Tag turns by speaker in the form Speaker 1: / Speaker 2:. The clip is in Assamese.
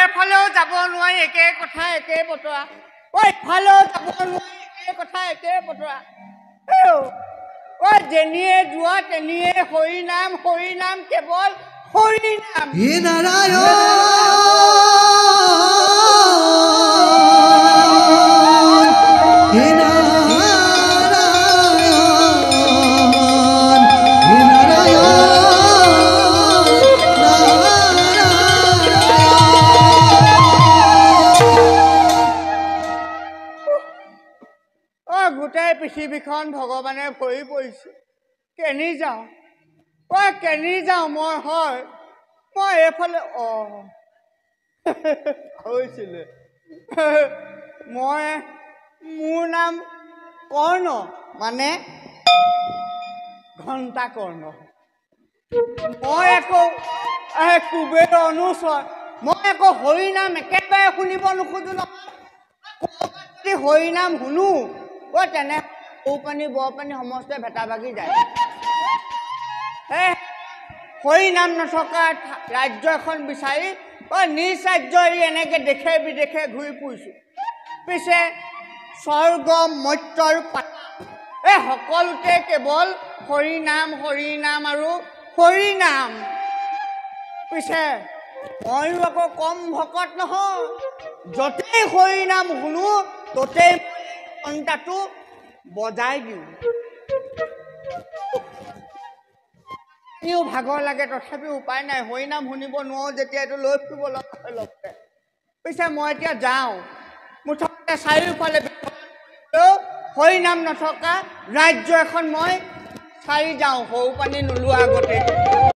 Speaker 1: এফালেও যাব নোৱাৰি একে কথা একে বতৰা এফালেও যাব নোৱাৰি একে কথা একে বতৰা যেনিয়ে যোৱা তেনিয়ে হৰি নাম কেৱল হৰি নাম
Speaker 2: হে নাৰায়ণ হে নাৰায়ণ হে
Speaker 1: নাৰায়ণ গোটেই পৃথিৱীখন ভগৱানে ভৰি পৰিছে কেনি যাওঁ কেনি যাওঁ মই হয় মই এইফালে হৈছিলে মোৰ নাম কৰ্ণ মানে ঘণ্টা কৰ্ণ মই আকৌ কুবেৰ অনুচৰ মই আকৌ হৰি নাম একেবাৰে শুনিব নোখোজো নহয় হৰি নাম শুনো তেনে ঔপানী বৰপানী সমস্ত ভেটা ভাগি যায় হৰি নাম নথকা ৰাজ্য এখন বিচাৰি নিজ ৰাজ্য এৰি এনেকে দেশে বিদেশে ঘূৰি ফুৰিছোঁ পিছে স্বৰ্গ মৰ্ত্য আৰু পাতাল সকলোতে কেৱল হৰি নাম আৰু হৰি নাম পিছে ময়ো আকৌ কম ভকত নহয় য'তেই হৰি নাম শুনো ত'তেই ঘণ্টাটো বজাই দিওঁ ভাগৰ লাগে তথাপিও উপায় নাই হৰি নাম শুনিব নোৱাৰো যেতিয়া এইটো লৈ ফুৰিব লগতে পিছে মই এতিয়া যাওঁ মুঠতে চাৰিওফালে হৰি নাম নথকা ৰাজ্য এখন মই চাৰি যাওঁ সৰু পানী নোলোৱা আগতে